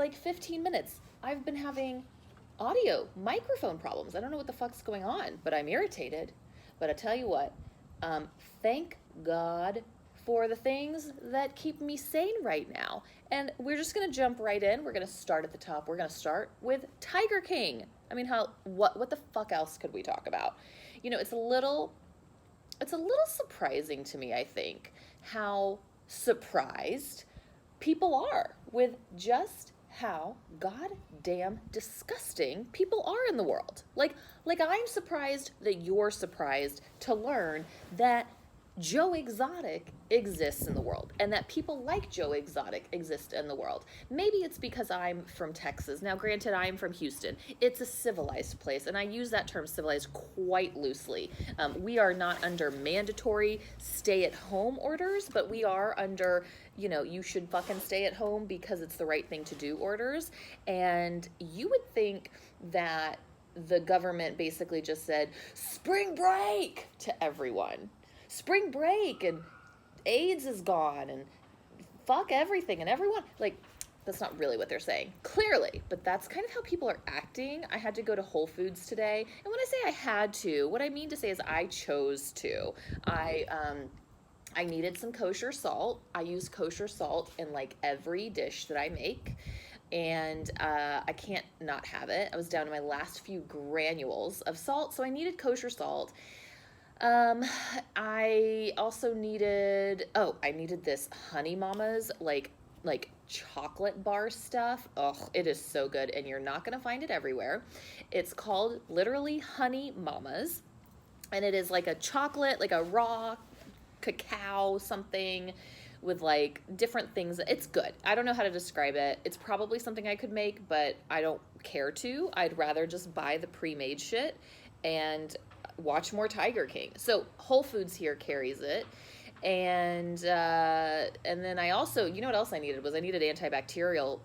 like 15 minutes. I've been having audio microphone problems. I don't know what the fuck's going on, but I'm irritated. But I tell you what, thank God for the things that keep me sane right now. And we're just gonna jump right in. We're gonna start at the top. We're gonna start with Tiger King. I mean, what the fuck else could we talk about? You know, it's a little surprising to me, I think, how surprised people are with just how goddamn disgusting people are in the world. Like I'm surprised that you're surprised to learn that Joe Exotic exists in the world and that people like Joe Exotic exist in the world. Maybe it's because I'm from Texas. Now, granted, I'm from Houston. It's a civilized place, and I use that term civilized quite loosely. We are not under mandatory stay-at-home orders, but we are under, you should fucking stay at home because it's the right thing to do orders. And you would think that the government basically just said, spring break to everyone. Spring break and AIDS is gone and fuck everything and everyone. Like, that's not really what they're saying, clearly, but that's kind of how people are acting. I had to go to Whole Foods today, and when I say I had to, what I mean to say is I chose to. I needed some kosher salt. I use kosher salt in like every dish that I make, and I can't not have it. I was down to my last few granules of salt, so I needed kosher salt. I also I needed this Honey Mama's, like chocolate bar stuff. Oh, it is so good, and you're not gonna find it everywhere. It's called literally Honey Mama's, and it is like a chocolate, like a raw cacao something with like different things. It's good. I don't know how to describe it. It's probably something I could make, but I don't care to. I'd rather just buy the pre-made shit and watch more Tiger King. So Whole Foods here carries it. And then I also, you know what else I needed was I needed antibacterial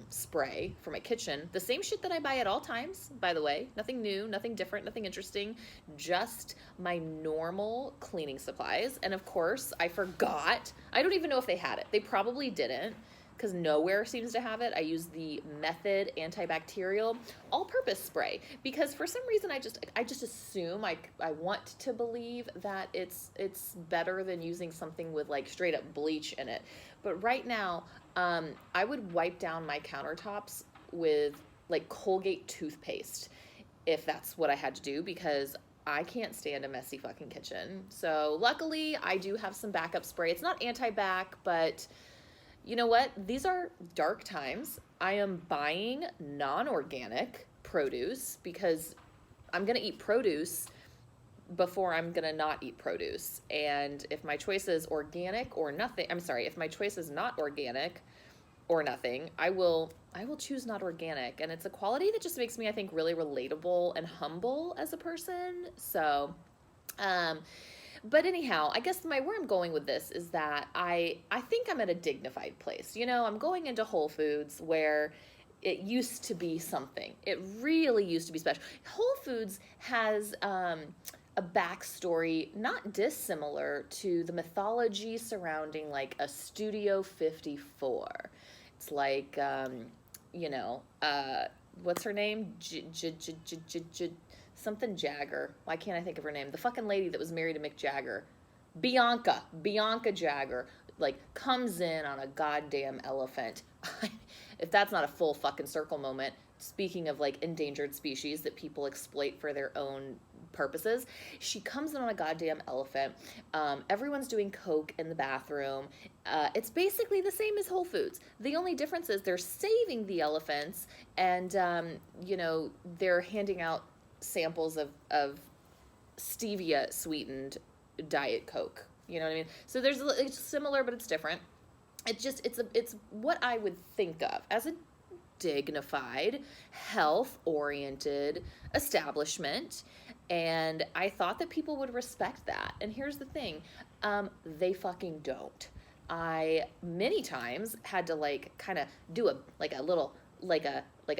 spray for my kitchen. The same shit that I buy at all times, by the way. Nothing new, nothing different, nothing interesting. Just my normal cleaning supplies. And of course, I forgot. I don't even know if they had it. They probably didn't, because nowhere seems to have it. I use the Method antibacterial all-purpose spray because for some reason I just assume, I want to believe that it's better than using something with like straight up bleach in it. But right now, I would wipe down my countertops with like Colgate toothpaste if that's what I had to do, because I can't stand a messy fucking kitchen. So luckily I do have some backup spray. It's not anti-bac, but you know what? These are dark times. I am buying non-organic produce because I'm going to eat produce before I'm going to not eat produce. And if my choice is organic or nothing, if my choice is not organic or nothing, I will choose not organic. And it's a quality that just makes me, I think, really relatable and humble as a person. So, but anyhow, I guess where I'm going with this is that I think I'm at a dignified place. I'm going into Whole Foods where it used to be something. It really used to be special. Whole Foods has a backstory not dissimilar to the mythology surrounding like a Studio 54. It's like, what's her name? Something Jagger. Why can't I think of her name? The fucking lady that was married to Mick Jagger. Bianca Jagger, like, comes in on a goddamn elephant. If that's not a full fucking circle moment, speaking of like endangered species that people exploit for their own purposes, she comes in on a goddamn elephant. Everyone's doing coke in the bathroom. It's basically the same as Whole Foods. The only difference is they're saving the elephants, and they're handing out samples of stevia sweetened Diet Coke. You know what I mean? So it's similar, but it's different. It's what I would think of as a dignified, health-oriented establishment, and I thought that people would respect that. And here's the thing, they fucking don't. I many times had to like kind of do a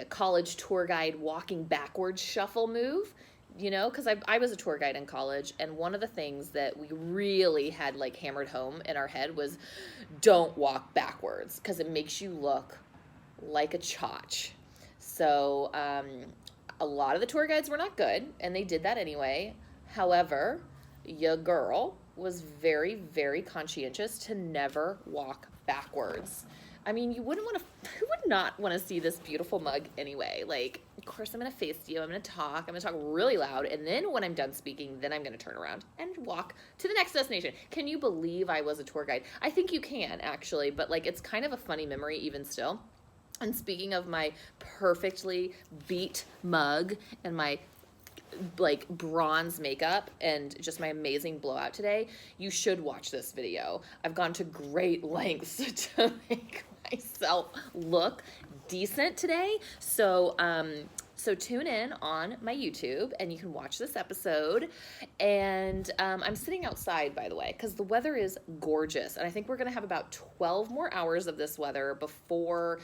college tour guide walking backwards shuffle move, because I was a tour guide in college, and one of the things that we really had like hammered home in our head was don't walk backwards because it makes you look like a chotch. So a lot of the tour guides were not good, and they did that anyway. However, your girl was very, very conscientious to never walk backwards. I mean, you wouldn't want to, who would not want to see this beautiful mug anyway? Like, of course, I'm going to face you. I'm going to talk. I'm going to talk really loud. And then when I'm done speaking, then I'm going to turn around and walk to the next destination. Can you believe I was a tour guide? I think you can, actually. But, like, it's kind of a funny memory even still. And speaking of my perfectly beat mug and my like bronze makeup and just my amazing blowout today, you should watch this video. I've gone to great lengths to make myself look decent today. So so tune in on my YouTube and you can watch this episode. And I'm sitting outside, by the way, because the weather is gorgeous. And I think we're going to have about 12 more hours of this weather before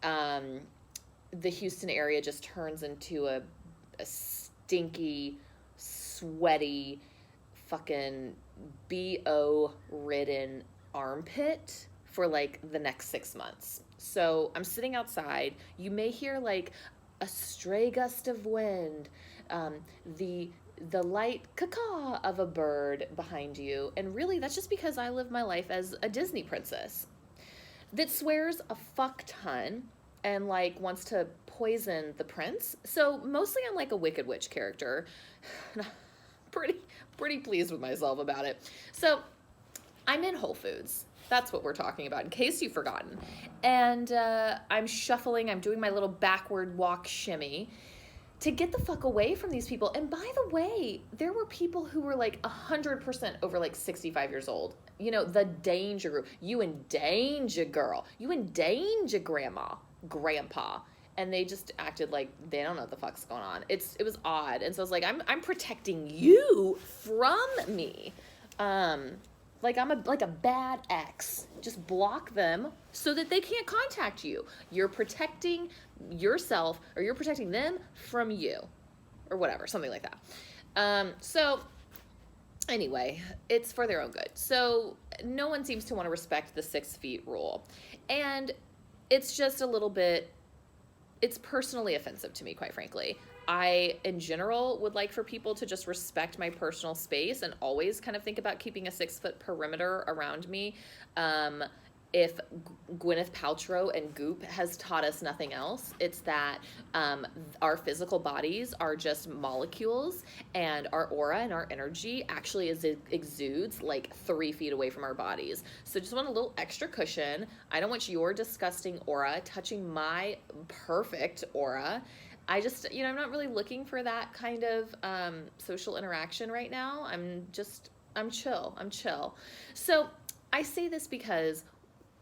the Houston area just turns into a stinky, sweaty, fucking BO ridden armpit for like the next 6 months. So I'm sitting outside. You may hear like a stray gust of wind, the light caw of a bird behind you. And really, that's just because I live my life as a Disney princess that swears a fuck ton and like wants to poison the prince. So mostly I'm like a Wicked Witch character. pretty pleased with myself about it. So I'm in Whole Foods. That's what we're talking about, in case you've forgotten. And I'm shuffling. I'm doing my little backward walk shimmy to get the fuck away from these people. And by the way, there were people who were like 100% over like 65 years old. You know, the danger group. You in danger, girl. You in danger, grandma, grandpa. And they just acted like they don't know what the fuck's going on. It was odd. And so I was like, I'm protecting you from me. Like I'm a bad ex. Just block them so that they can't contact you. You're protecting yourself, or you're protecting them from you, or whatever, something like that. So anyway, it's for their own good. So no one seems to want to respect the 6 feet rule, and it's just a little bit. It's personally offensive to me, quite frankly. I, in general, would like for people to just respect my personal space and always kind of think about keeping a 6-foot perimeter around me. If Gwyneth Paltrow and Goop has taught us nothing else, it's that our physical bodies are just molecules, and our aura and our energy actually exudes like 3 feet away from our bodies. So just want a little extra cushion. I don't want your disgusting aura touching my perfect aura. I just, I'm not really looking for that kind of social interaction right now. I'm chill. So I say this because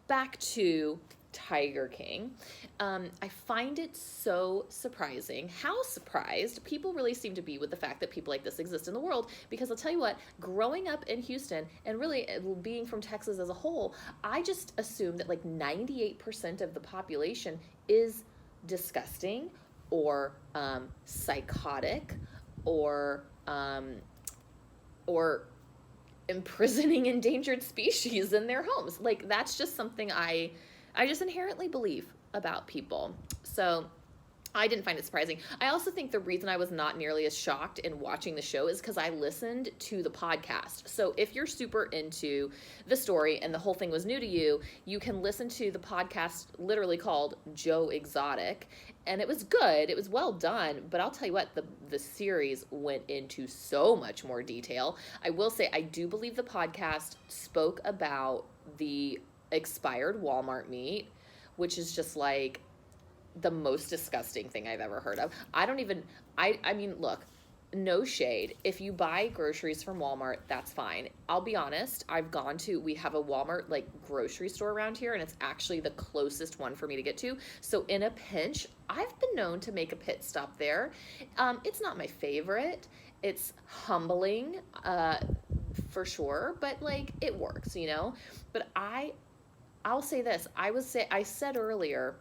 back to Tiger King, I find it so surprising how surprised people really seem to be with the fact that people like this exist in the world. Because I'll tell you what, growing up in Houston and really being from Texas as a whole, I just assumed that like 98% of the population is disgusting or psychotic or imprisoning endangered species in their homes. Like, that's just something I just inherently believe about people. So I didn't find it surprising. I also think the reason I was not nearly as shocked in watching the show is because I listened to the podcast. So if you're super into the story and the whole thing was new to you, you can listen to the podcast literally called Joe Exotic. And it was good. It was well done. But I'll tell you what, the series went into so much more detail. I will say, I do believe the podcast spoke about the expired Walmart meat, which is just like the most disgusting thing I've ever heard of. I mean, look, no shade. If you buy groceries from Walmart, that's fine. I'll be honest, we have a Walmart like grocery store around here, and it's actually the closest one for me to get to. So in a pinch, I've been known to make a pit stop there. It's not my favorite. It's humbling, for sure, but like it works, But I'll say this. I said earlier,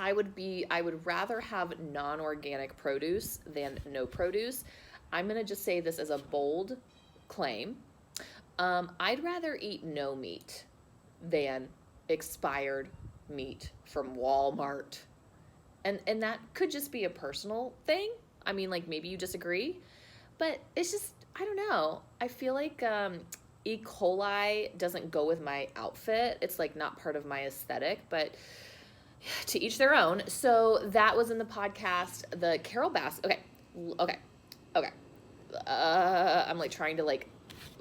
I would rather have non-organic produce than no produce. I'm going to just say this as a bold claim. I'd rather eat no meat than expired meat from Walmart. And that could just be a personal thing. I mean, like, maybe you disagree, but it's just, I don't know. I feel like E. coli doesn't go with my outfit. It's like not part of my aesthetic, but to each their own. So that was in the podcast, the Carol Bass. Okay. I'm like trying to like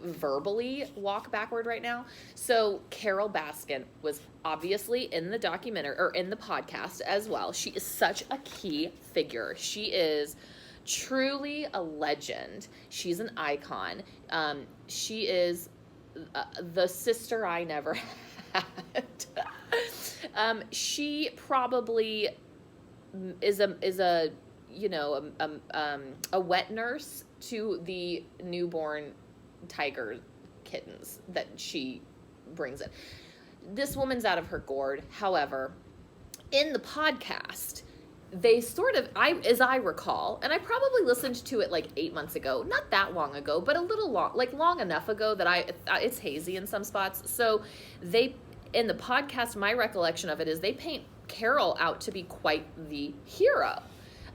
verbally walk backward right now. So Carol Baskin was obviously in the documentary or in the podcast as well. She is such a key figure. She is truly a legend. She's an icon. She is the sister I never had. She probably is a you know a wet nurse to the newborn tiger kittens that she brings in. This woman's out of her gourd. However, in the podcast, they sort of, as I recall, and I probably listened to it like 8 months ago, not that long ago, but a little long enough ago that it's hazy in some spots. So they, in the podcast, my recollection of it is they paint Carol out to be quite the hero.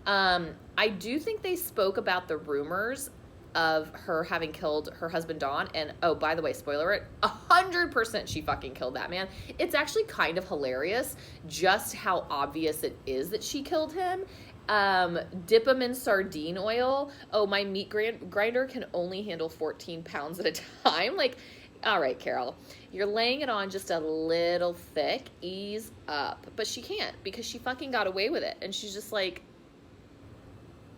I do think they spoke about the rumors of her having killed her husband Don, and oh, by the way, spoiler alert, 100% she fucking killed that man. It's actually kind of hilarious just how obvious it is that she killed him. Dip him in sardine oil. Oh, my meat grinder can only handle 14 pounds at a time. Like, all right, Carol, you're laying it on just a little thick. Ease up. But she can't, because she fucking got away with it, and she's just like,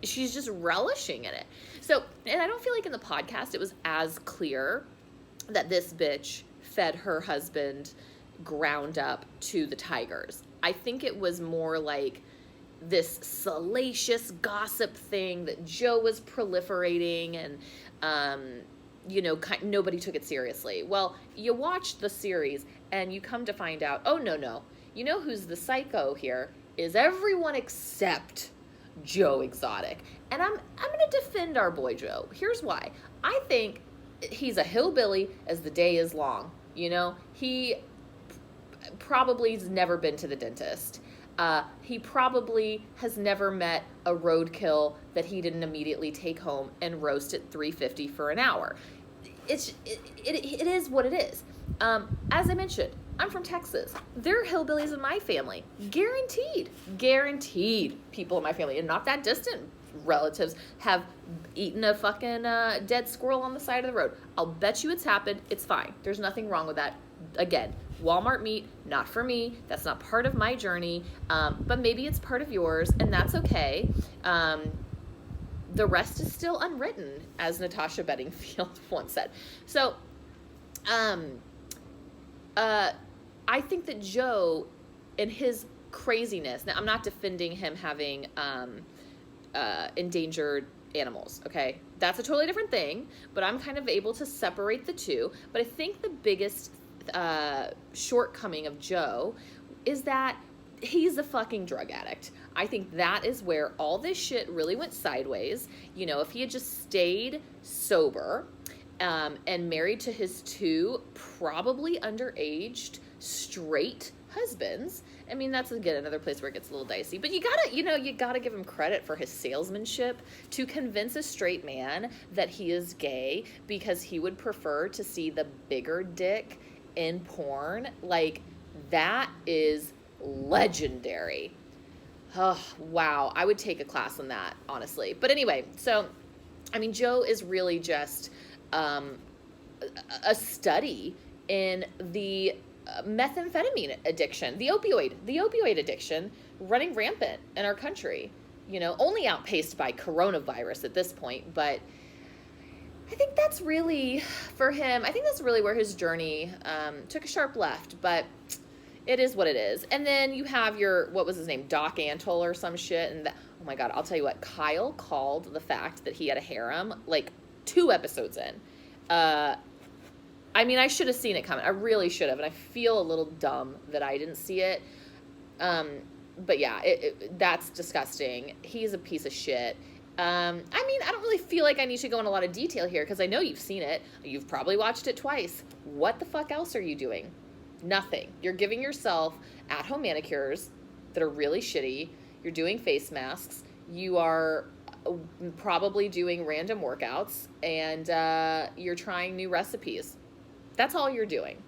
she's just relishing in it. So, and I don't feel like in the podcast it was as clear that this bitch fed her husband ground up to the tigers. I think it was more like this salacious gossip thing that Joe was proliferating, and nobody took it seriously. Well, you watch the series and you come to find out, oh no, you know who's the psycho here is everyone except Joe Exotic. And I'm going to defend our boy Joe. Here's why. I think he's a hillbilly as the day is long. You know, he probably has never been to the dentist. He probably has never met a roadkill that he didn't immediately take home and roast at $3.50 for an hour. It is what it is. As I mentioned, I'm from Texas. There are hillbillies in my family. Guaranteed people in my family, and not that distant relatives, have eaten a fucking dead squirrel on the side of the road. I'll bet you it's happened. It's fine. There's nothing wrong with that. Again, Walmart meat, not for me. That's not part of my journey. But maybe it's part of yours, and that's okay. The rest is still unwritten, as Natasha Bedingfield once said. So, I think that Joe, in his craziness, now I'm not defending him having endangered animals, okay? That's a totally different thing, but I'm kind of able to separate the two. But I think the biggest shortcoming of Joe is that he's a fucking drug addict. I think that is where all this shit really went sideways. You know, if he had just stayed sober and married to his two probably underaged straight husbands, I mean, that's again another place where it gets a little dicey. But you gotta give him credit for his salesmanship to convince a straight man that he is gay because he would prefer to see the bigger dick in porn. Like, that is legendary. Oh, wow. I would take a class on that, honestly. But anyway, so, I mean, Joe is really just a study in the methamphetamine addiction, the opioid addiction running rampant in our country, you know, only outpaced by coronavirus at this point. But I think that's really, for him, I think that's really where his journey took a sharp left, but it is what it is. And then you have what was his name, Doc Antle or some shit, and oh my God, I'll tell you what, Kyle called the fact that he had a harem like 2 episodes in. I mean, I should have seen it coming. I really should have, and I feel a little dumb that I didn't see it. But yeah, that's disgusting. He's a piece of shit. I mean, I don't really feel like I need to go in a lot of detail here because I know you've seen it. You've probably watched it twice. What the fuck else are you doing? Nothing. You're giving yourself at-home manicures that are really shitty. You're doing face masks. You are probably doing random workouts, and you're trying new recipes. That's all you're doing.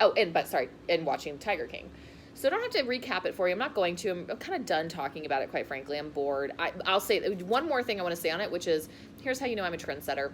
Oh, and watching Tiger King. So I don't have to recap it for you. I'm not going to. I'm kind of done talking about it, quite frankly. I'm bored. I'll say one more thing I want to say on it, which is, here's how you know I'm a trendsetter.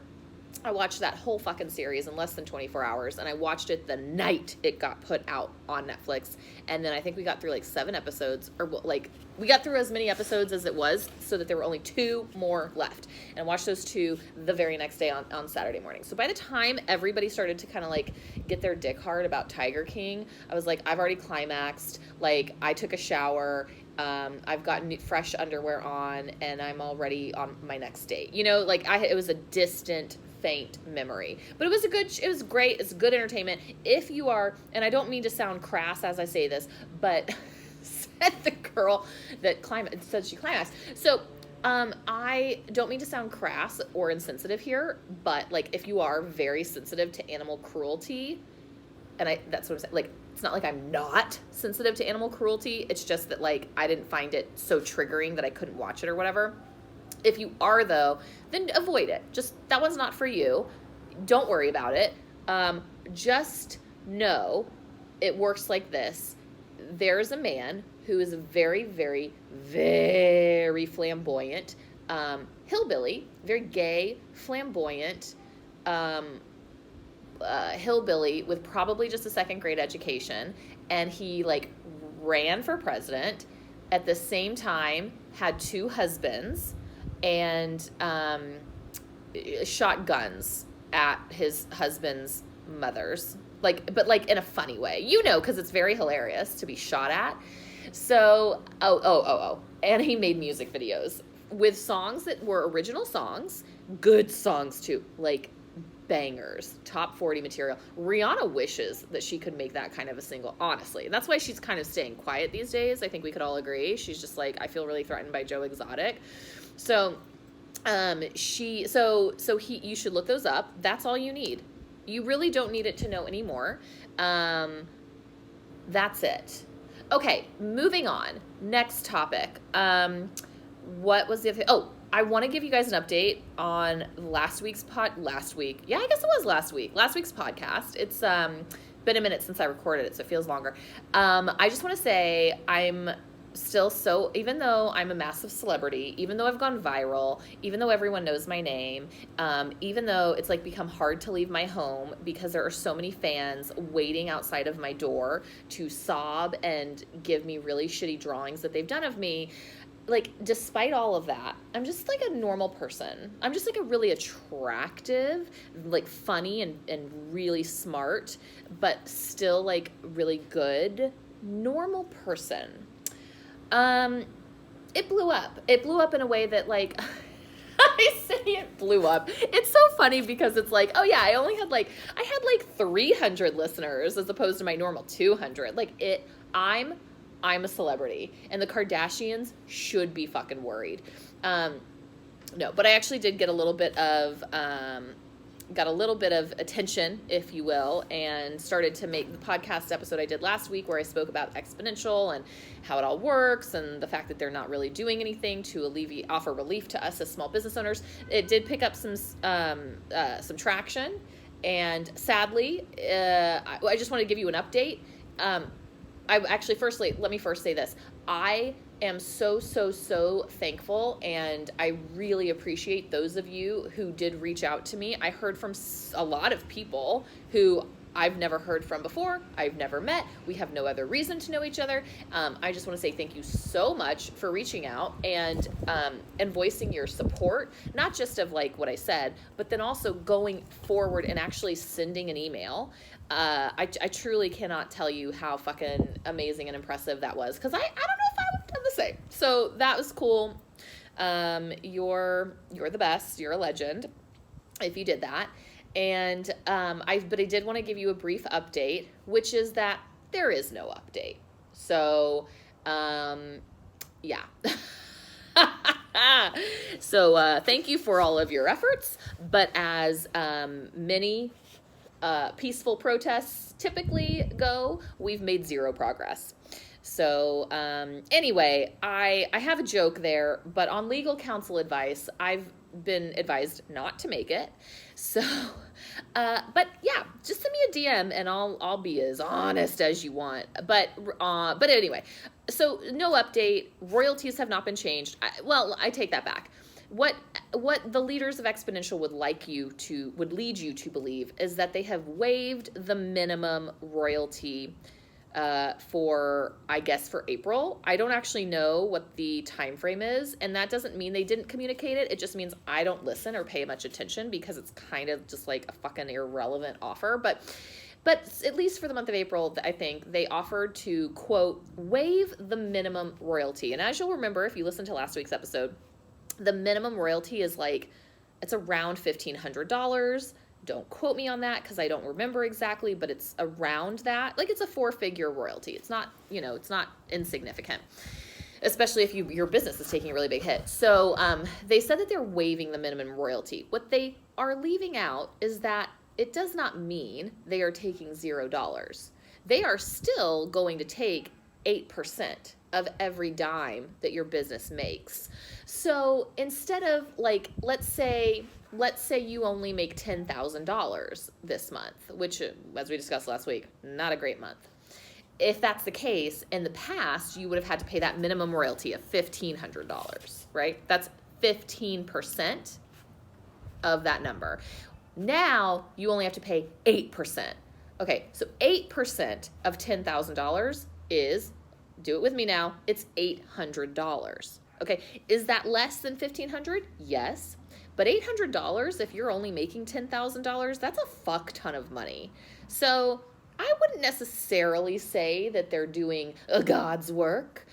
I watched that whole fucking series in less than 24 hours, and I watched it the night it got put out on Netflix. And then I think we got through like 7 episodes, or like we got through as many episodes as it was, so that there were only 2 more left. And I watched those 2 the very next day on Saturday morning. So by the time everybody started to kind of like get their dick hard about Tiger King, I was like, I've already climaxed. Like, I took a shower. I've got fresh underwear on, and I'm already on my next date. You know, like it was a distant, faint memory, but it was great. It's good entertainment. If you are, and I don't mean to sound crass as I say this, but said the girl that said she climaxed. So, I don't mean to sound crass or insensitive here, but like, if you are very sensitive to animal cruelty, and that's what I'm saying, like, it's not like I'm not sensitive to animal cruelty. It's just that, like, I didn't find it so triggering that I couldn't watch it or whatever. If you are, though, then avoid it. Just, that one's not for you. Don't worry about it. Just know it works like this. There's a man who is very, very, very flamboyant, hillbilly, very gay, flamboyant, hillbilly with probably just a 2nd grade education, and he like ran for president, at the same time had 2 husbands, and shot guns at his husband's mothers, but in a funny way, you know, because it's very hilarious to be shot at. So and he made music videos with songs that were original songs, good songs too, like bangers, top 40 material. Rihanna wishes that she could make that kind of a single, honestly. And that's why she's kind of staying quiet these days. I think we could all agree. She's just like, I feel really threatened by Joe Exotic. So, you should look those up. That's all you need. You really don't need it to know anymore. That's it. Okay, moving on. Next topic. What was the other thing? Oh, I want to give you guys an update on last week's last week's podcast. It's been a minute since I recorded it, so it feels longer. I just want to say I'm still even though I'm a massive celebrity, even though I've gone viral, even though everyone knows my name, even though it's like become hard to leave my home because there are so many fans waiting outside of my door to sob and give me really shitty drawings that they've done of me. Like, despite all of that, I'm just like a normal person. I'm just like a really attractive, like funny and really smart, but still like really good, normal person. It blew up. It blew up in a way that, like, I say it blew up. It's so funny because it's like, oh yeah, I had like 300 listeners as opposed to my normal 200. Like, I'm a celebrity, and the Kardashians should be fucking worried. No, but I actually did get a little bit of attention, if you will, and started to make the podcast episode I did last week where I spoke about exponential and how it all works and the fact that they're not really doing anything to offer relief to us as small business owners. It did pick up some traction, and sadly, I just want to give you an update. Let me first say this. I am so thankful, and I really appreciate those of you who did reach out to me. I heard from a lot of people who I've never heard from before. I've never met. We have no other reason to know each other. I just want to say thank you so much for reaching out and voicing your support, not just of like what I said, but then also going forward and actually sending an email. I truly cannot tell you how fucking amazing and impressive that was, because I don't know if I would have done the same. So that was cool. You're the best. You're a legend if you did that. And I did want to give you a brief update, which is that there is no update. So yeah. So thank you for all of your efforts. But as many peaceful protests typically go, we've made zero progress. So anyway, I have a joke there, but on legal counsel advice, I've been advised not to make it. So, but yeah, just send me a DM and I'll be as honest as you want. But anyway, so no update. Royalties have not been changed. I take that back. What the leaders of Exponential would lead you to believe is that they have waived the minimum royalty for April. I don't actually know what the time frame is, and that doesn't mean they didn't communicate it. It just means I don't listen or pay much attention because it's kind of just like a fucking irrelevant offer. But at least for the month of April, I think they offered to, quote, waive the minimum royalty. And as you'll remember, if you listened to last week's episode, the minimum royalty is it's around $1,500. Don't quote me on that because I don't remember exactly, but it's around that. It's a 4-figure royalty. It's not, it's not insignificant, especially if your business is taking a really big hit. So they said that they're waiving the minimum royalty. What they are leaving out is that it does not mean they are taking $0. They are still going to take 8% of every dime that your business makes. So instead of let's say you only make $10,000 this month, which, as we discussed last week, not a great month. If that's the case, in the past, you would have had to pay that minimum royalty of $1,500, right? That's 15% of that number. Now, you only have to pay 8%. Okay, so 8% of $10,000 is, do it with me now, it's $800. Okay, is that less than $1,500? Yes. But $800, if you're only making $10,000, that's a fuck ton of money. So I wouldn't necessarily say that they're doing God's work,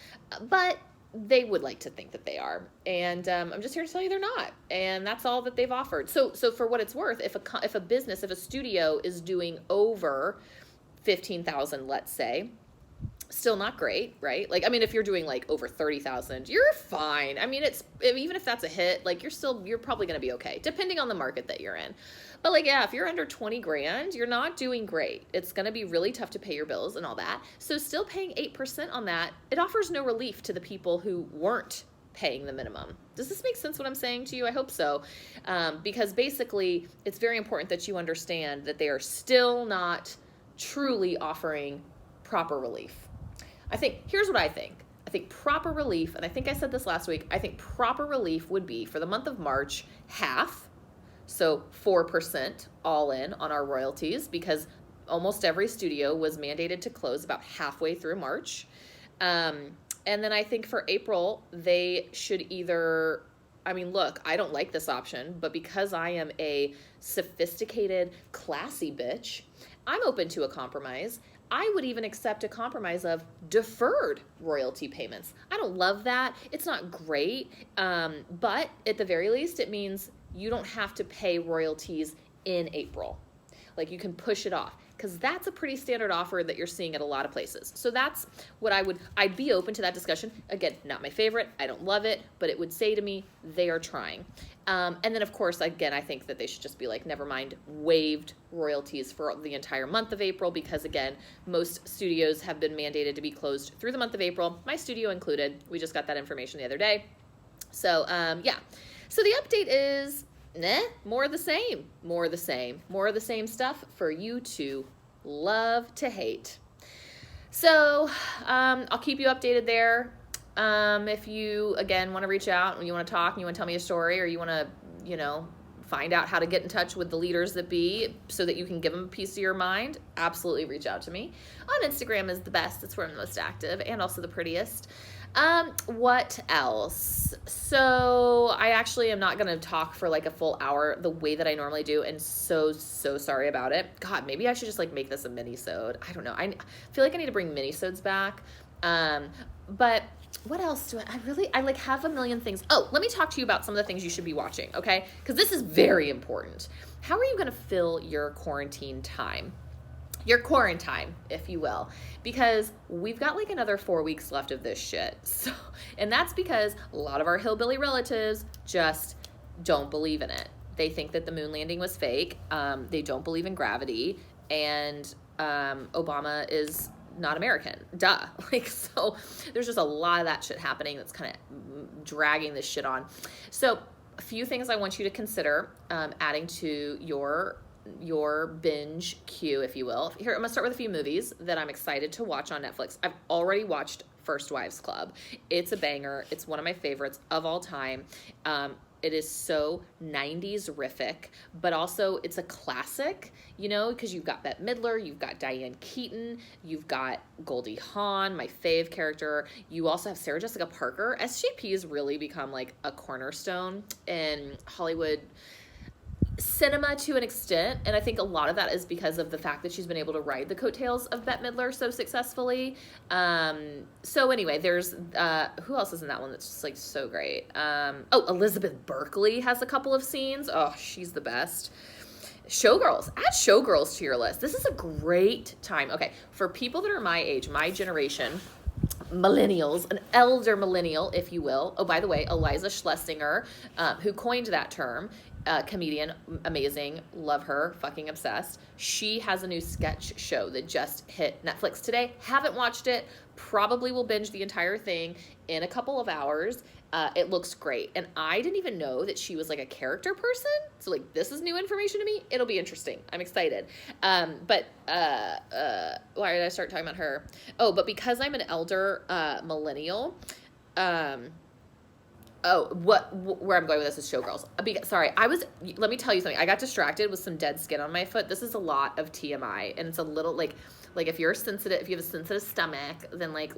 but they would like to think that they are. And I'm just here to tell you they're not. And that's all that they've offered. So for what it's worth, if a studio is doing over 15,000, let's say, still not great, right? If you're doing over 30,000, you're fine. Even if that's a hit, you're probably going to be okay, depending on the market that you're in. But if you're under 20 grand, you're not doing great. It's going to be really tough to pay your bills and all that. So still paying 8% on that, it offers no relief to the people who weren't paying the minimum. Does this make sense what I'm saying to you? I hope so. Because basically it's very important that you understand that they are still not truly offering proper relief. Here's what I think. I think proper relief, and I think I said this last week, I think proper relief would be for the month of March, half, so 4% all in on our royalties, because almost every studio was mandated to close about halfway through March. And then I think for April, they should either, look, I don't like this option, but because I am a sophisticated, classy bitch, I'm open to a compromise. I would even accept a compromise of deferred royalty payments. I don't love that. It's not great, but at the very least, it means you don't have to pay royalties in April. You can push it off, because that's a pretty standard offer that you're seeing at a lot of places. So that's what I'd be open to that discussion. Again, not my favorite. I don't love it, but it would say to me, they are trying. And then of course, again, I think that they should just be never mind, waived royalties for the entire month of April, because again, most studios have been mandated to be closed through the month of April, my studio included. We just got that information the other day. So, yeah. So the update is, more of the same stuff for you to love to hate. So I'll keep you updated there. If you, again, want to reach out and you want to talk and you want to tell me a story, or you want to, find out how to get in touch with the leaders that be so that you can give them a piece of your mind, absolutely reach out to me. On Instagram is the best. It's where I'm the most active and also the prettiest. What else? So I actually am not going to talk for a full hour the way that I normally do, and so sorry about it. God, maybe I should just make this a mini-sode. I don't know. I feel like I need to bring mini-sodes back. But what else do I have a million things. Oh, let me talk to you about some of the things you should be watching, okay? Because this is very important. How are you going to fill your quarantine time? Your quarantine, if you will, because we've got another 4 weeks left of this shit. So, and that's because a lot of our hillbilly relatives just don't believe in it. They think that the moon landing was fake. They don't believe in gravity, and Obama is not American. Duh. Like, so there's just a lot of that shit happening that's kind of dragging this shit on. So a few things I want you to consider adding to your binge queue, if you will. Here, I'm gonna start with a few movies that I'm excited to watch on Netflix. I've already watched First Wives Club. It's a banger. It's one of my favorites of all time. It is so 90s-rific, but also it's a classic, you know, because you've got Bette Midler, you've got Diane Keaton, you've got Goldie Hawn, my fave character. You also have Sarah Jessica Parker. SJP has really become like a cornerstone in Hollywood cinema to an extent, and I think a lot of that is because of the fact that she's been able to ride the coattails of Bette Midler so successfully. So anyway, there's who else is in that one that's just like so great? Oh, Elizabeth Berkley has a couple of scenes. Oh, she's the best. Showgirls. Add Showgirls to your list. This is a great time. Okay, for people that are my age, my generation, millennials, an elder millennial, if you will. Oh, by the way, Eliza Schlesinger, who coined that term, comedian, amazing, love her, fucking obsessed. She has a new sketch show that just hit Netflix today. Haven't watched it. Probably will binge the entire thing in a couple of hours. It looks great. And I didn't even know that she was like a character person. So like, this is new information to me. It'll be interesting. I'm excited. But why did I start talking about her? Oh, but because I'm an elder millennial, where I'm going with this is Showgirls. Sorry, let me tell you something. I got distracted with some dead skin on my foot. This is a lot of TMI, and it's a little like if you're sensitive, if you have a sensitive stomach, then like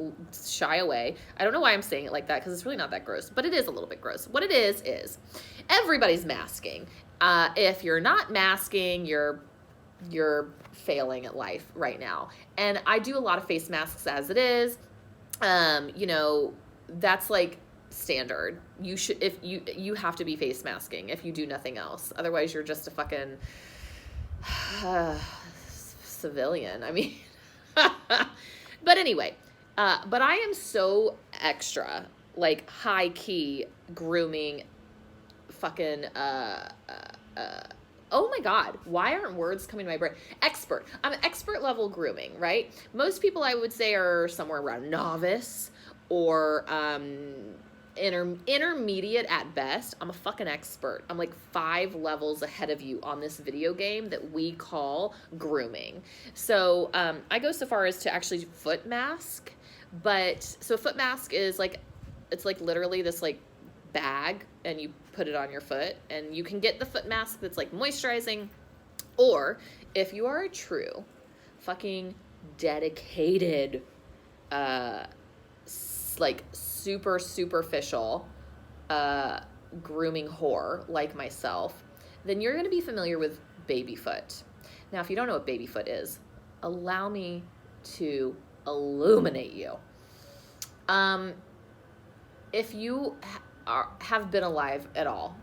shy away. I don't know why I'm saying it like that, because it's really not that gross, but it is a little bit gross. What it is everybody's masking. If you're not masking, you're failing at life right now. And I do a lot of face masks as it is. You know, that's like standard. You should, if you have to be face masking if you do nothing else. Otherwise, you're just a fucking civilian. I mean, but anyway, but I am so extra, like high key grooming, fucking oh my God, why aren't words coming to my brain? Expert. I'm an expert level grooming, right? Most people I would say are somewhere around novice or intermediate at best. I'm a fucking expert. I'm like 5 levels ahead of you on this video game that we call grooming. So I go so far as to actually foot mask. But so a foot mask is like, it's like literally this like bag, and you put it on your foot, and you can get the foot mask that's like moisturizing, or if you are a true fucking dedicated like super superficial grooming whore like myself, then you're going to be familiar with baby foot. Now, if you don't know what baby foot is, allow me to illuminate you. If you have been alive at all,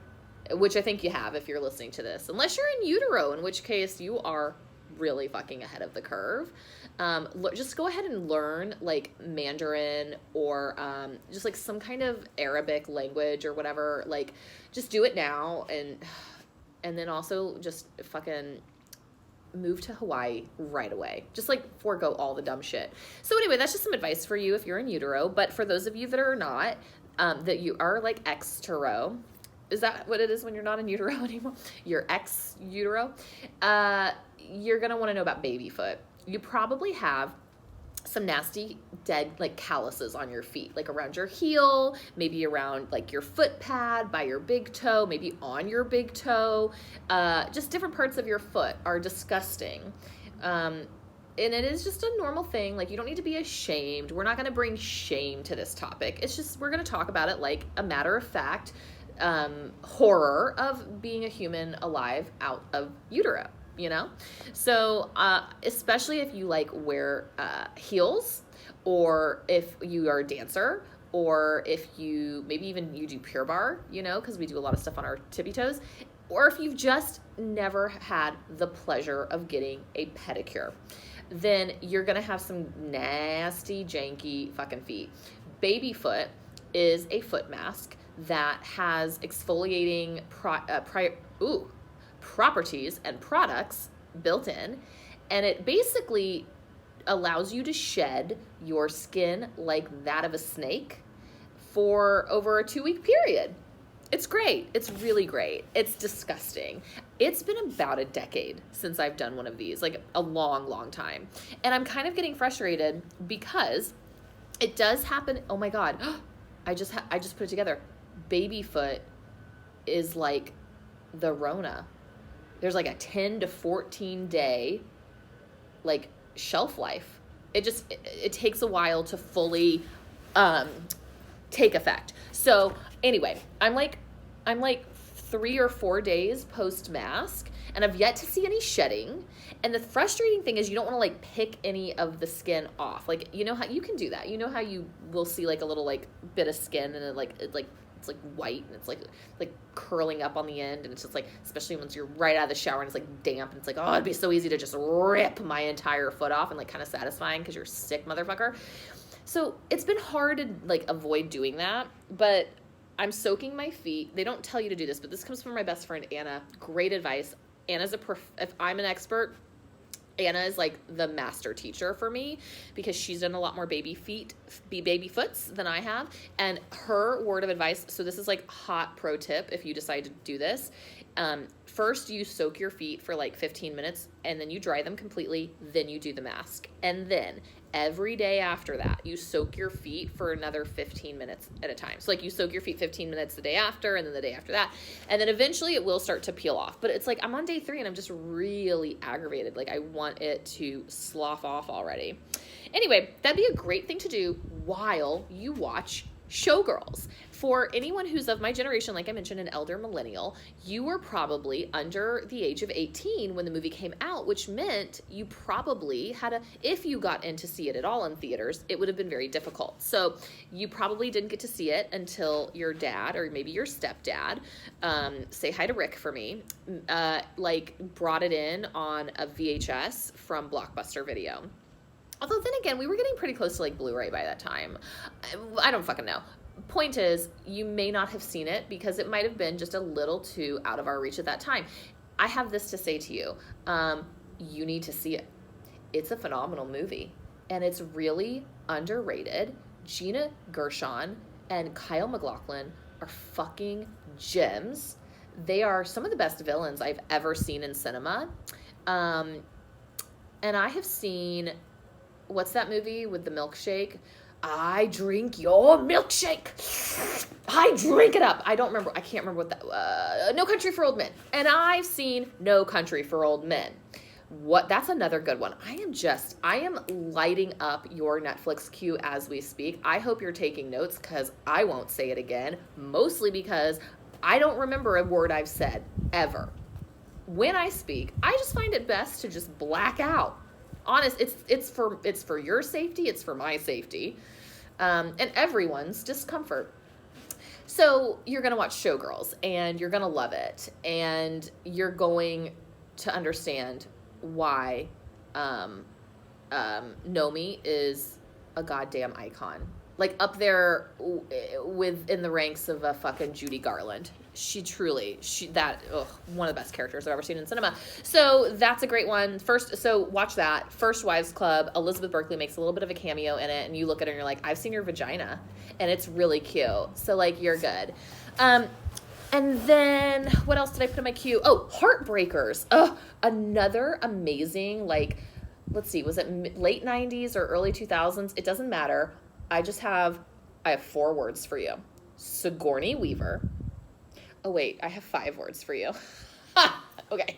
which I think you have if you're listening to this, unless you're in utero, in which case you are really fucking ahead of the curve. Just go ahead and learn like Mandarin or just like some kind of Arabic language or whatever. Like, just do it now, and then also just fucking move to Hawaii right away. Just like forego all the dumb shit. So anyway, that's just some advice for you if you're in utero. But for those of you that are not, that you are like ex-tero, is that what it is when you're not in utero anymore? You're ex-utero. You're going to want to know about baby foot. You probably have some nasty dead like calluses on your feet, like around your heel, maybe around like your foot pad, by your big toe, maybe on your big toe. Just different parts of your foot are disgusting. And it is just a normal thing. Like, you don't need to be ashamed. We're not going to bring shame to this topic. It's just, we're going to talk about it like a matter of fact, horror of being a human alive out of utero, you know? So, especially if you like wear, heels, or if you are a dancer, or if you, maybe even you do Pure Barre, you know, cause we do a lot of stuff on our tippy toes, or if you've just never had the pleasure of getting a pedicure, then you're going to have some nasty, janky fucking feet. Baby foot is a foot mask that has exfoliating properties and products built in, and it basically allows you to shed your skin like that of a snake for over a 2-week period. It's great. It's really great. It's disgusting. It's been about a decade since I've done one of these, like a long, long time. And I'm kind of getting frustrated because it does happen. Oh my God. I just put it together. Baby foot is like the Rona. There's like a 10 to 14 day like shelf life. It takes a while to fully take effect. So anyway, I'm like 3 or 4 days post mask, and I've yet to see any shedding. And the frustrating thing is you don't want to like pick any of the skin off. Like, you know how you can do that. You know how you will see like a little like bit of skin, and it's like white, and it's like curling up on the end, and it's just like, especially once you're right out of the shower and it's like damp, and it's like, oh, it'd be so easy to just rip my entire foot off, and like kind of satisfying because you're sick, motherfucker. So it's been hard to like avoid doing that, but I'm soaking my feet. They don't tell you to do this, but this comes from my best friend, Anna. Great advice. Anna's if I'm an expert, Anna is like the master teacher for me because she's done a lot more baby foots than I have. And her word of advice, so this is like hot pro tip if you decide to do this. First, you soak your feet for like 15 minutes, and then you dry them completely. Then you do the mask. And then every day after that, you soak your feet for another 15 minutes at a time. So like you soak your feet 15 minutes the day after, and then the day after that. And then eventually it will start to peel off. But it's like I'm on day 3 and I'm just really aggravated. Like I want it to slough off already. Anyway, that'd be a great thing to do while you watch Showgirls. For anyone who's of my generation, like I mentioned, an elder millennial, you were probably under the age of 18 when the movie came out, which meant you probably had if you got in to see it at all in theaters, it would have been very difficult. So you probably didn't get to see it until your dad or maybe your stepdad, say hi to Rick for me, like brought it in on a VHS from Blockbuster Video. Although then again, we were getting pretty close to like Blu-ray by that time. I don't fucking know. Point is, you may not have seen it because it might have been just a little too out of our reach at that time. I have this to say to you. You need to see it. It's a phenomenal movie, and it's really underrated. Gina Gershon and Kyle MacLachlan are fucking gems. They are some of the best villains I've ever seen in cinema. And I have seen... What's that movie with the milkshake? I drink your milkshake. I drink it up. I can't remember what that, No Country for Old Men. And I've seen No Country for Old Men. That's another good one. I am lighting up your Netflix queue as we speak. I hope you're taking notes because I won't say it again. Mostly because I don't remember a word I've said ever. When I speak, I just find it best to just black out. Honest, it's for your safety, it's for my safety, and everyone's discomfort. So you're gonna watch Showgirls, and you're gonna love it, and you're going to understand why Nomi is a goddamn icon, like up there in the ranks of a fucking Judy Garland. One of the best characters I've ever seen in cinema. So that's a great one. So watch that. First Wives Club. Elizabeth Berkley makes a little bit of a cameo in it, and you look at her and you're like, I've seen your vagina, and it's really cute. So like, you're good. And then what else did I put in my queue? Oh, Heartbreakers. Another amazing, like, let's see, was it late 90s or early 2000s? It doesn't matter. I have 4 words for you. Sigourney Weaver. Oh, wait, I have 5 words for you. Okay,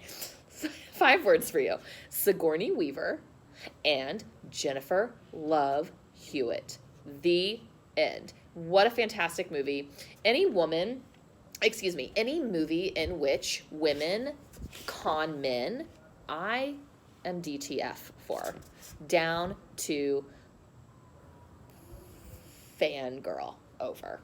5 words for you. Sigourney Weaver and Jennifer Love Hewitt. The end. What a fantastic movie. Any movie in which women con men, I am DTF for. Down to fangirl over.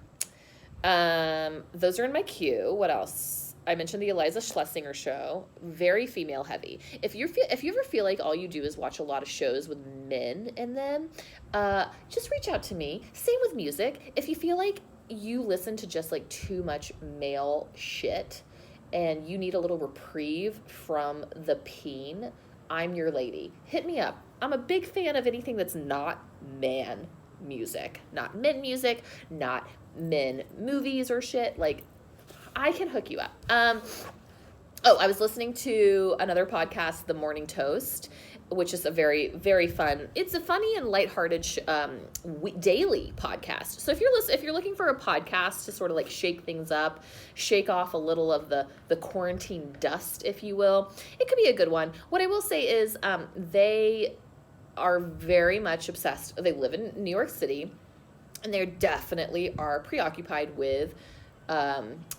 Those are in my queue. What else? I mentioned the Eliza Schlesinger show. Very female heavy. If you ever feel like all you do is watch a lot of shows with men in them, just reach out to me. Same with music. If you feel like you listen to just like too much male shit and you need a little reprieve from the peen, I'm your lady. Hit me up. I'm a big fan of anything that's not man music, not men music, not men movies or shit. Like, I can hook you up. Oh, I was listening to another podcast, The Morning Toast, which is a very, very fun. It's a funny and lighthearted daily podcast. So if you're looking for a podcast to sort of like shake things up, shake off a little of the quarantine dust, if you will, it could be a good one. What I will say is, they are very much obsessed. They live in New York City, and they definitely are preoccupied with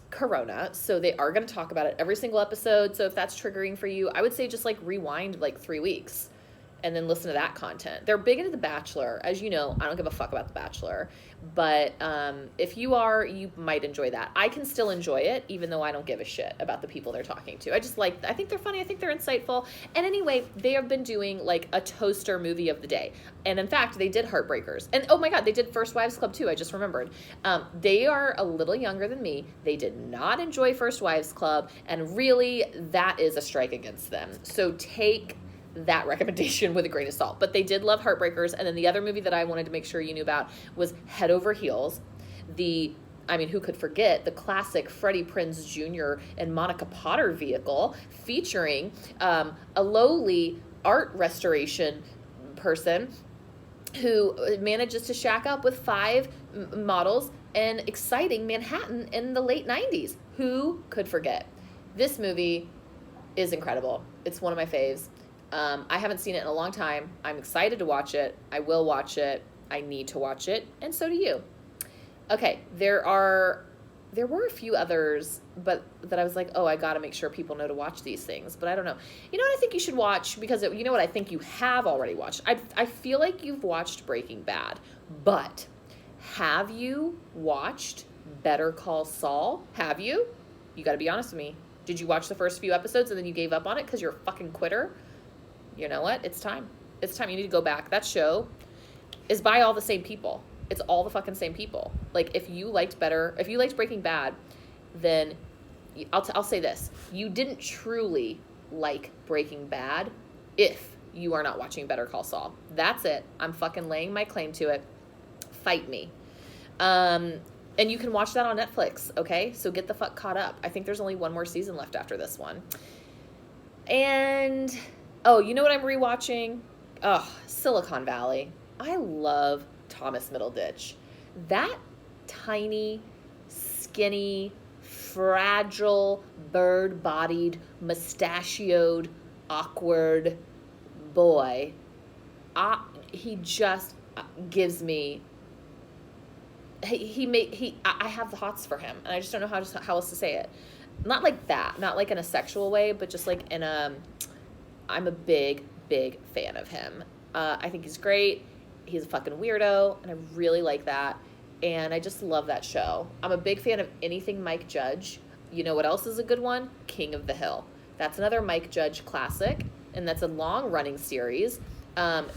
Corona. So they are going to talk about it every single episode. So if that's triggering for you, I would say just like rewind like 3 weeks and then listen to that content. They're big into The Bachelor. As you know, I don't give a fuck about The Bachelor. But if you are, you might enjoy that. I can still enjoy it, even though I don't give a shit about the people they're talking to. I think they're funny. I think they're insightful. And anyway, they have been doing like a toaster movie of the day. And in fact, they did Heartbreakers. And oh my God, they did First Wives Club too. I just remembered. They are a little younger than me. They did not enjoy First Wives Club. And really, that is a strike against them. So take that recommendation with a grain of salt. But they did love Heartbreakers. And then the other movie that I wanted to make sure you knew about was Head Over Heels. Who could forget the classic Freddie Prinze Jr. and Monica Potter vehicle featuring a lowly art restoration person who manages to shack up with 5 models in exciting Manhattan in the late 90s. Who could forget? This movie is incredible. It's one of my faves. I haven't seen it in a long time. I'm excited to watch it. I will watch it. I need to watch it. And so do you. Okay, there were a few others, but that I was like, oh, I got to make sure people know to watch these things. But I don't know. You know what I think you should watch? Because you know what I think you have already watched? I feel like you've watched Breaking Bad. But have you watched Better Call Saul? Have you? You got to be honest with me. Did you watch the first few episodes and then you gave up on it because you're a fucking quitter? You know what? It's time. It's time. You need to go back. That show is by all the same people. It's all the fucking same people. Like, if you liked Breaking Bad, then I'll say this. You didn't truly like Breaking Bad if you are not watching Better Call Saul. That's it. I'm fucking laying my claim to it. Fight me. And you can watch that on Netflix, okay? So get the fuck caught up. I think there's only one more season left after this one. And, oh, you know what I'm rewatching? Oh, Silicon Valley. I love Thomas Middleditch. That tiny, skinny, fragile, bird-bodied, mustachioed, awkward boy, he just gives me... I have the hots for him, and I just don't know how else to say it. Not like that, not like in a sexual way, but just like I'm a big, big fan of him. I think he's great. He's a fucking weirdo, and I really like that. And I just love that show. I'm a big fan of anything Mike Judge. You know what else is a good one? King of the Hill. That's another Mike Judge classic, and that's a long-running series.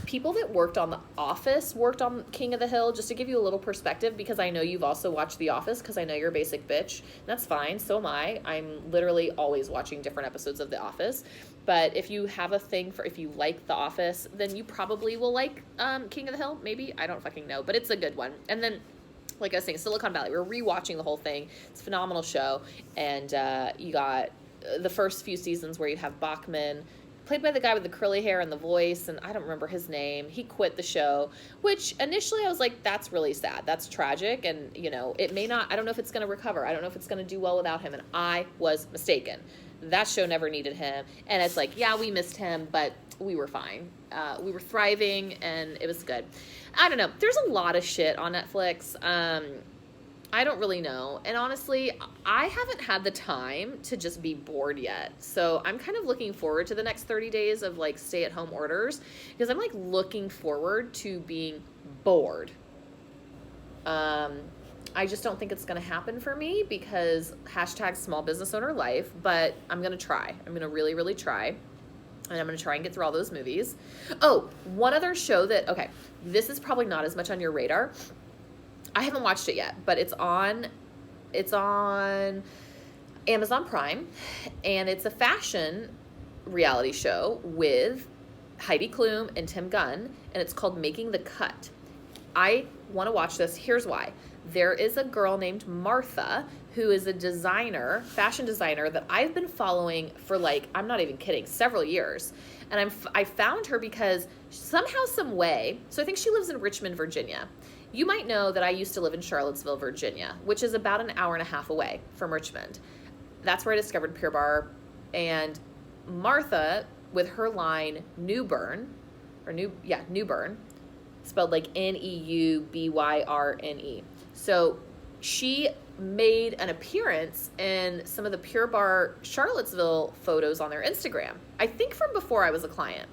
People that worked on The Office worked on King of the Hill, just to give you a little perspective, because I know you've also watched The Office, because I know you're a basic bitch. That's fine. So am I. I'm literally always watching different episodes of The Office. But if you have a thing if you like The Office, then you probably will like King of the Hill. Maybe. I don't fucking know. But it's a good one. And then, like I was saying, Silicon Valley. We're rewatching the whole thing. It's a phenomenal show. And you got the first few seasons where you have Bachman, played by the guy with the curly hair and the voice, and I don't remember his name. He quit the show, which initially I was like, that's really sad. That's tragic, and, it may not, I don't know if it's going to recover. I don't know if it's going to do well without him, and I was mistaken. That show never needed him, and it's like, yeah, we missed him, but we were fine. We were thriving, and it was good. I don't know. There's a lot of shit on Netflix. I don't really know. And honestly, I haven't had the time to just be bored yet. So I'm kind of looking forward to the next 30 days of like stay-at-home orders, because I'm like looking forward to being bored. I just don't think it's going to happen for me because #small business owner life, but I'm going to try. I'm going to really, really try. And I'm going to try and get through all those movies. Oh, one other show that, okay, this is probably not as much on your radar. I haven't watched it yet, but it's on Amazon Prime, and it's a fashion reality show with Heidi Klum and Tim Gunn, and it's called Making the Cut. I want to watch this. Here's why. There is a girl named Martha who is a designer, fashion designer, that I've been following for, like, I'm not even kidding, several years. And I found her because somehow, some way, so I think she lives in Richmond, Virginia. You might know that I used to live in Charlottesville, Virginia, which is about an hour and a half away from Richmond. That's where I discovered Pure Barre. And Martha, with her line Newburn, Newburn, spelled like NeubyRne. So she made an appearance in some of the Pure Barre Charlottesville photos on their Instagram. I think from before I was a client.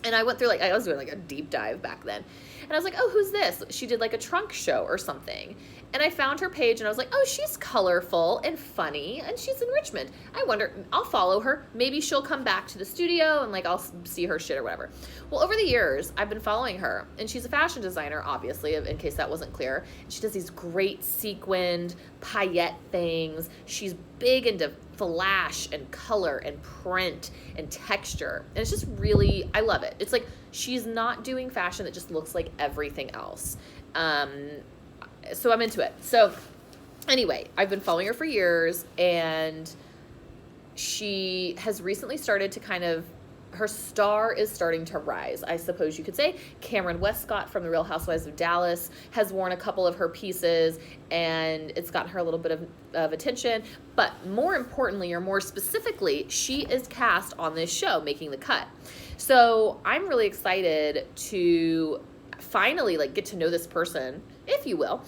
And I went through, like, I was doing like a deep dive back then. And I was like, oh, who's this? She did like a trunk show or something. And I found her page and I was like, oh, she's colorful and funny and she's in Richmond. I wonder, I'll follow her. Maybe she'll come back to the studio and, like, I'll see her shit or whatever. Well, over the years, I've been following her, and she's a fashion designer, obviously, in case that wasn't clear. She does these great sequined paillette things. She's big into flash and color and print and texture. And it's just really, I love it. It's like she's not doing fashion that just looks like everything else. So I'm into it. So anyway, I've been following her for years, and she has recently started to kind of, her star is starting to rise, I suppose you could say. Cameron Westcott from The Real Housewives of Dallas has worn a couple of her pieces, and it's gotten her a little bit of attention. But more importantly, or more specifically, she is cast on this show, Making the Cut. So I'm really excited to finally, like, get to know this person, if you will.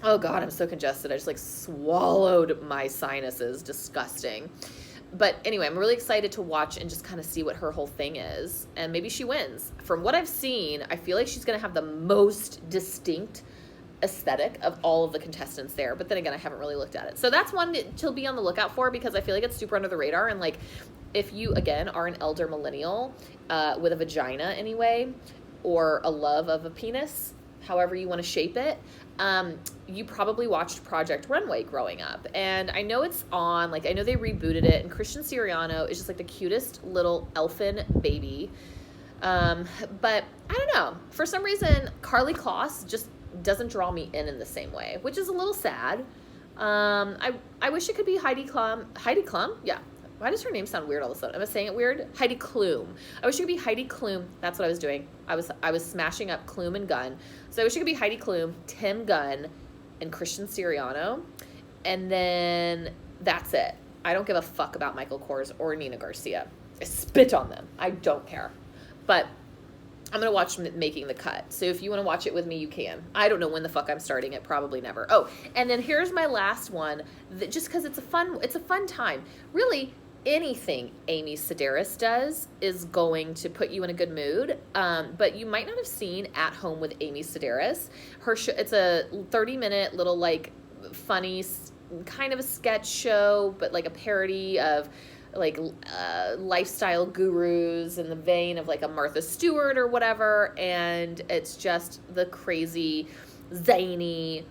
Oh God, I'm so congested. I just, like, swallowed my sinuses. Disgusting. But anyway, I'm really excited to watch and just kind of see what her whole thing is. And maybe she wins. From what I've seen, I feel like she's going to have the most distinct aesthetic of all of the contestants there. But then again, I haven't really looked at it. So that's one to be on the lookout for, because I feel like it's super under the radar. And, like, if you, again, are an elder millennial with a vagina anyway, or a love of a penis, however you want to shape it, you probably watched Project Runway growing up. And I know it's on, like, I know they rebooted it, and Christian Siriano is just, like, the cutest little elfin baby. But I don't know. For some reason, Karlie Kloss just doesn't draw me in the same way, which is a little sad. I wish it could be Heidi Klum. Heidi Klum? Yeah. Why does her name sound weird all of a sudden? Am I saying it weird? Heidi Klum. I wish it could be Heidi Klum. That's what I was doing. I was smashing up Klum and Gunn. So I wish it could be Heidi Klum, Tim Gunn, and Christian Siriano. And then that's it. I don't give a fuck about Michael Kors or Nina Garcia. I spit on them. I don't care. But I'm going to watch Making the Cut. So if you want to watch it with me, you can. I don't know when the fuck I'm starting it. Probably never. Oh, and then here's my last one. Just because it's a fun time. Really, anything Amy Sedaris does is going to put you in a good mood. But you might not have seen At Home with Amy Sedaris. Her show, it's a 30-minute little, like, funny kind of a sketch show, but like a parody of, like, lifestyle gurus in the vein of, like, a Martha Stewart or whatever. And it's just the crazy, zany,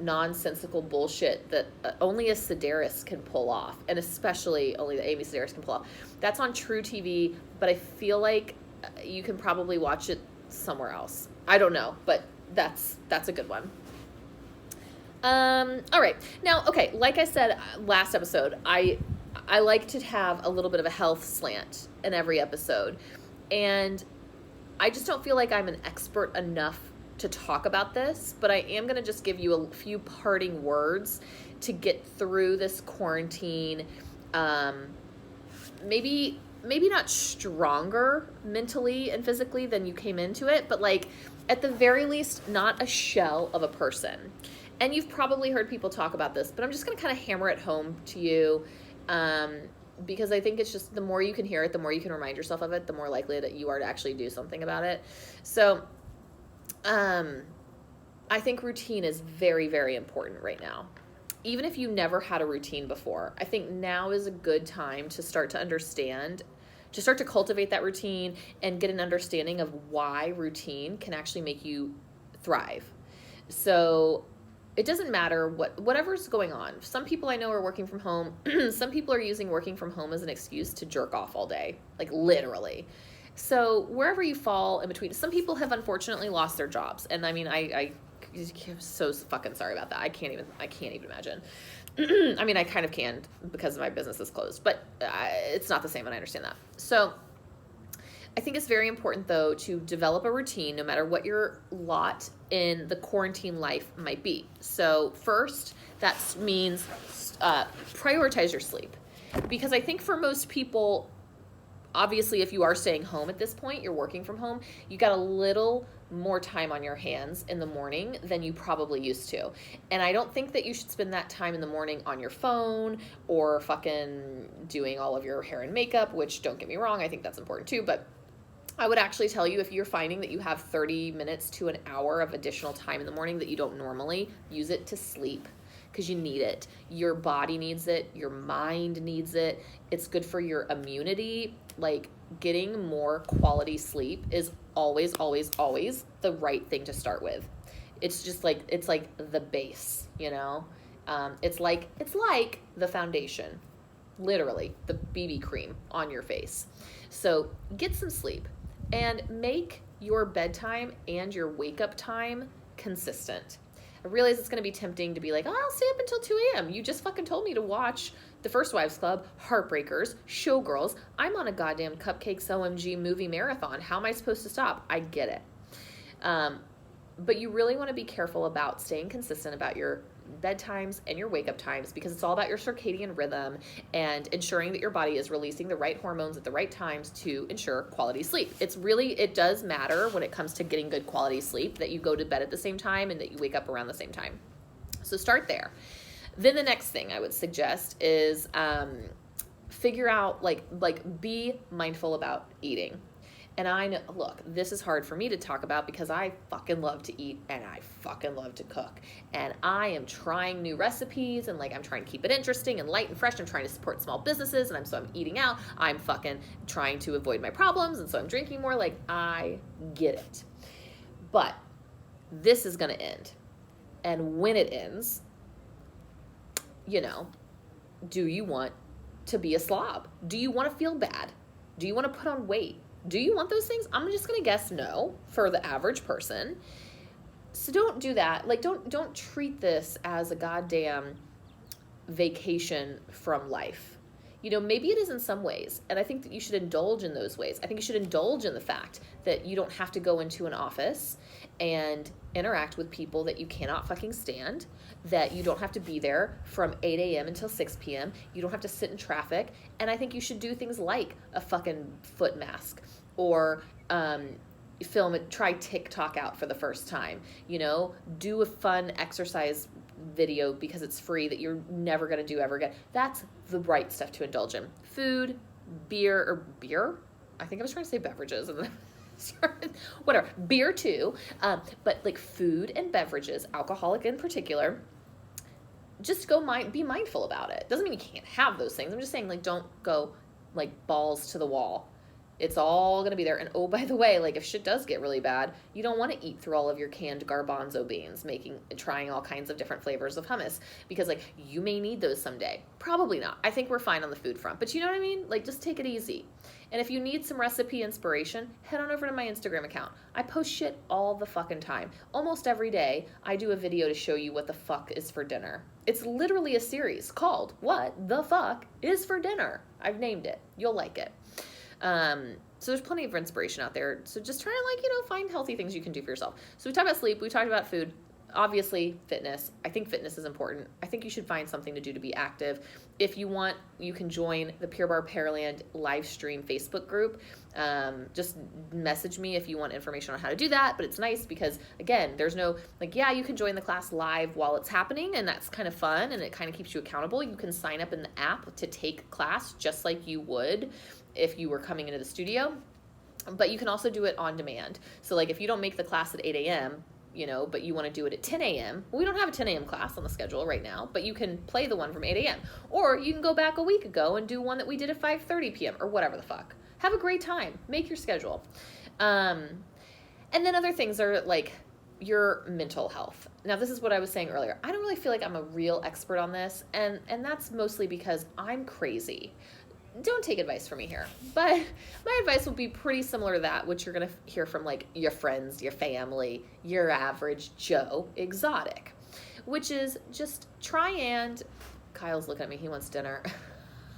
nonsensical bullshit that only a Sedaris can pull off, and especially only the Amy Sedaris can pull off. That's on True TV, but I feel like you can probably watch it somewhere else. I don't know, but that's a good one. All right. Now, okay, like I said last episode, I like to have a little bit of a health slant in every episode, and I just don't feel like I'm an expert enough to talk about this, but I am going to just give you a few parting words to get through this quarantine. Maybe not stronger mentally and physically than you came into it, but, like, at the very least, not a shell of a person. And you've probably heard people talk about this, but I'm just going to kind of hammer it home to you, because I think it's just, the more you can hear it, the more you can remind yourself of it, the more likely that you are to actually do something about it. So I think routine is very, very important right now. Even if you never had a routine before, I think now is a good time to start to understand, to start to cultivate that routine and get an understanding of why routine can actually make you thrive. So it doesn't matter whatever's going on. Some people I know are working from home. Some people are using working from home as an excuse to jerk off all day, like literally. So wherever you fall in between, some people have unfortunately lost their jobs. And I mean, I'm so fucking sorry about that. I can't even imagine. I mean, I kind of can because my business is closed, but it's not the same, and I understand that. So I think it's very important, though, to develop a routine no matter what your lot in the quarantine life might be. So first, that means prioritize your sleep. Because I think for most people, obviously, if you are staying home at this point, you're working from home, you got a little more time on your hands in the morning than you probably used to. And I don't think that you should spend that time in the morning on your phone or fucking doing all of your hair and makeup, which, don't get me wrong, I think that's important too, but I would actually tell you, if you're finding that you have 30 minutes to an hour of additional time in the morning that you don't normally, use it to sleep, because you need it. Your body needs it. Your mind needs it. It's good for your immunity. Like, getting more quality sleep is always, always, always the right thing to start with. It's just like, it's like the base, you know? It's like the foundation, literally the BB cream on your face. So get some sleep and make your bedtime and your wake up time consistent. I realize it's going to be tempting to be like, oh, I'll stay up until 2 a.m. You just fucking told me to watch The First Wives Club, Heartbreakers, Showgirls. I'm on a goddamn Cupcakes OMG movie marathon. How am I supposed to stop? I get it. But you really want to be careful about staying consistent about your bedtimes and your wake up times, because it's all about your circadian rhythm and ensuring that your body is releasing the right hormones at the right times to ensure quality sleep. It does matter when it comes to getting good quality sleep that you go to bed at the same time and that you wake up around the same time. So start there. Then the next thing I would suggest is figure out, be mindful about eating. And I know, look, this is hard for me to talk about because I fucking love to eat and I fucking love to cook. And I am trying new recipes and I'm trying to keep it interesting and light and fresh. I'm trying to support small businesses, and so I'm eating out. I'm fucking trying to avoid my problems, and so I'm drinking more. I get it. But this is going to end. And when it ends, do you want to be a slob? Do you want to feel bad? Do you want to put on weight? Do you want those things? I'm just going to guess no for the average person. So don't do that. Don't treat this as a goddamn vacation from life. Maybe it is in some ways, and I think that you should indulge in those ways. I think you should indulge in the fact that you don't have to go into an office and interact with people that you cannot fucking stand, that you don't have to be there from 8 a.m. until 6 p.m. You don't have to sit in traffic. And I think you should do things like a fucking foot mask, or try TikTok out for the first time, do a fun exercise video because it's free that you're never going to do ever again. That's the right stuff to indulge in. Food, beer. I think I was trying to say beverages and then whatever, beer too. But food and beverages, alcoholic in particular, just be mindful about it. Doesn't mean you can't have those things. I'm just saying, don't go balls to the wall. It's all going to be there. And oh, by the way, if shit does get really bad, you don't want to eat through all of your canned garbanzo beans, trying all kinds of different flavors of hummus, because you may need those someday. Probably not. I think we're fine on the food front, but you know what I mean? Just take it easy. And if you need some recipe inspiration, head on over to my Instagram account. I post shit all the fucking time. Almost every day, I do a video to show you what the fuck is for dinner. It's literally a series called What the Fuck is for Dinner. I've named it. You'll like it. So there's plenty of inspiration out there. So just try to find healthy things you can do for yourself. So we talked about sleep. We talked about food. Obviously, fitness. I think fitness is important. I think you should find something to do to be active. If you want, you can join the Pure Barre Pearland live stream Facebook group. Just message me if you want information on how to do that. But it's nice because, again, there's no, you can join the class live while it's happening, and that's kind of fun, and it kind of keeps you accountable. You can sign up in the app to take class just like you would if you were coming into the studio. But you can also do it on demand. So, if you don't make the class at 8 a.m., but you want to do it at 10 a.m. Well, we don't have a 10 a.m. class on the schedule right now, but you can play the one from 8 a.m. Or you can go back a week ago and do one that we did at 5:30 p.m. or whatever the fuck. Have a great time. Make your schedule. And then other things are your mental health. Now, this is what I was saying earlier. I don't really feel like I'm a real expert on this, and that's mostly because I'm crazy. Don't take advice from me here, but my advice will be pretty similar to that, which you're going to hear from like your friends, your family, your average Joe exotic, which is just try and, Kyle's looking at me, he wants dinner.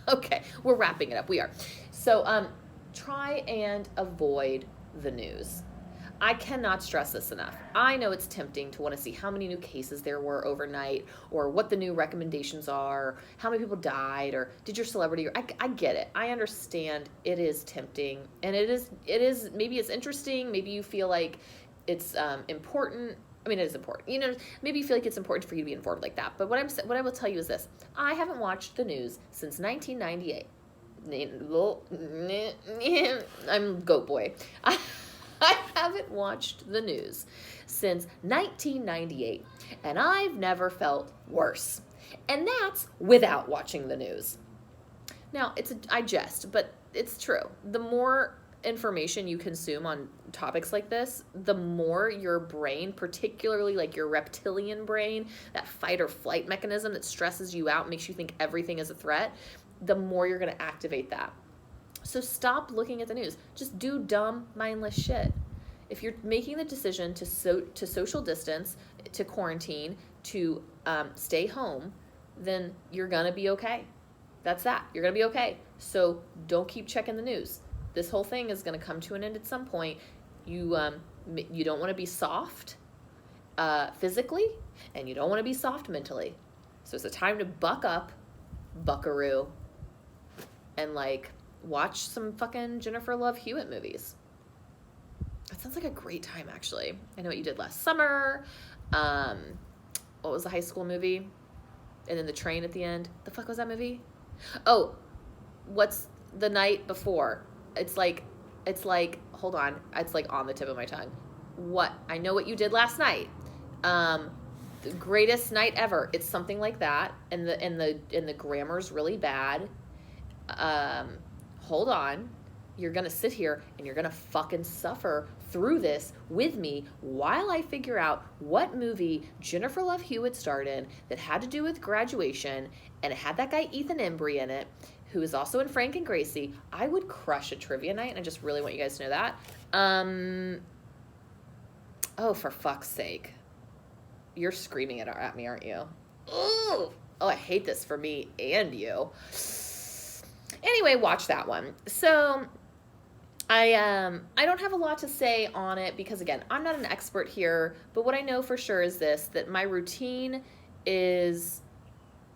Okay, we're wrapping it up. We are. So try and avoid the news. I cannot stress this enough. I know it's tempting to want to see how many new cases there were overnight, or what the new recommendations are, how many people died, or did your celebrity. I get it. I understand it is tempting, and it is. Maybe it's interesting. Maybe you feel like it's important. I mean, it is important. You know, maybe you feel like it's important for you to be informed like that. But what I will tell you is this: I haven't watched the news since 1998. I'm goat boy. I haven't watched the news since 1998, and I've never felt worse. And that's without watching the news. Now, I jest, but it's true. The more information you consume on topics like this, the more your brain, particularly like your reptilian brain, that fight or flight mechanism that stresses you out, makes you think everything is a threat, the more you're going to activate that. So stop looking at the news. Just do dumb, mindless shit. If you're making the decision to social distance, to quarantine, to stay home, then you're going to be okay. That's that. You're going to be okay. So don't keep checking the news. This whole thing is going to come to an end at some point. You don't want to be soft physically, and you don't want to be soft mentally. So it's a time to buck up, buckaroo, and like watch some fucking Jennifer Love Hewitt movies. That sounds like a great time, actually. I know what you did last summer. What was the high school movie? And then the train at the end. The fuck was that movie? Oh, what's the night before? It's like, hold on. It's like on the tip of my tongue. What? I know what you did last night. The greatest night ever. It's something like that. And the grammar's really bad. Hold on. You're going to sit here and you're going to fucking suffer through this with me while I figure out what movie Jennifer Love Hewitt starred in that had to do with graduation, and it had that guy Ethan Embry in it, who is also in Frank and Gracie. I would crush a trivia night, and I just really want you guys to know that. Oh, for fuck's sake. You're screaming it at me, aren't you? Oh, I hate this for me and you. Anyway, watch that one. So I don't have a lot to say on it because, again, I'm not an expert here, but what I know for sure is this, that my routine is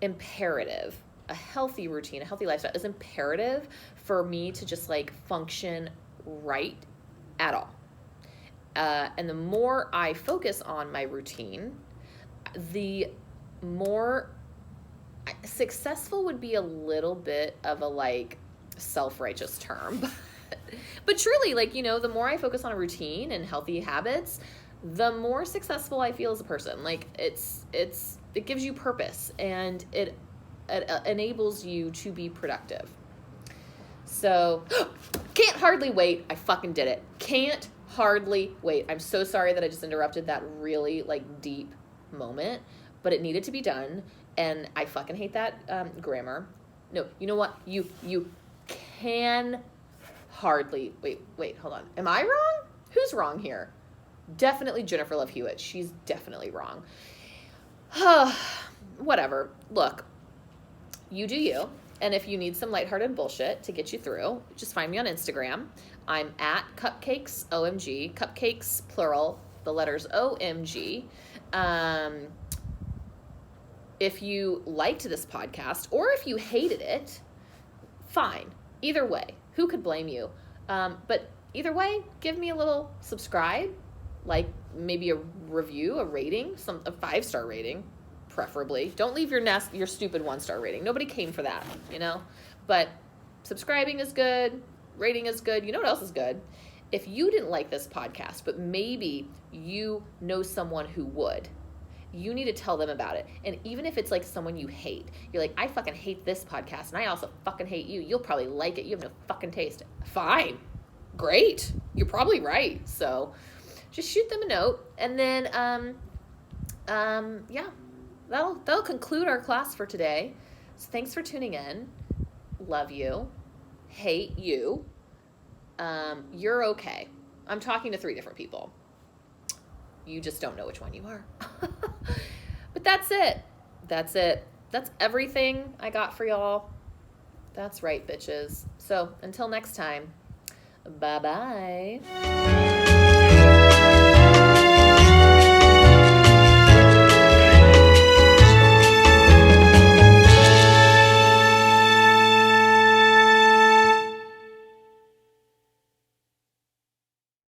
imperative. A healthy routine, a healthy lifestyle is imperative for me to just like function right at all. And the more I focus on my routine, the more successful would be a little bit of a like self-righteous term. But truly, like, you know, the more I focus on a routine and healthy habits, the more successful I feel as a person. Like it gives you purpose, and it enables you to be productive. So can't hardly wait. I fucking did it. Can't hardly wait. I'm so sorry that I just interrupted that really like deep moment, but it needed to be done. And I fucking hate that grammar. No, you know what? You can hardly wait, hold on. Am I wrong? Who's wrong here? Definitely Jennifer Love Hewitt. She's definitely wrong. Whatever. Look, you do you. And if you need some lighthearted bullshit to get you through, just find me on Instagram. I'm at Cupcakes OMG. Cupcakes plural, the letters OMG. If you liked this podcast or if you hated it, fine. Either way, who could blame you? But either way, give me a little subscribe, like maybe a review, a rating, a 5-star rating, preferably. Don't leave your stupid 1-star rating. Nobody came for that, you know? But subscribing is good. Rating is good. You know what else is good? If you didn't like this podcast, but maybe you know someone who would, you need to tell them about it. And even if it's like someone you hate, you're like, I fucking hate this podcast and I also fucking hate you. You'll probably like it. You have no fucking taste. Fine. Great. You're probably right. So just shoot them a note, and then yeah, that'll conclude our class for today. So thanks for tuning in. Love you. Hate you. You're okay. I'm talking to 3 different people. You just don't know which one you are. But that's it. That's everything I got for y'all. That's right, bitches. So until next time, bye-bye.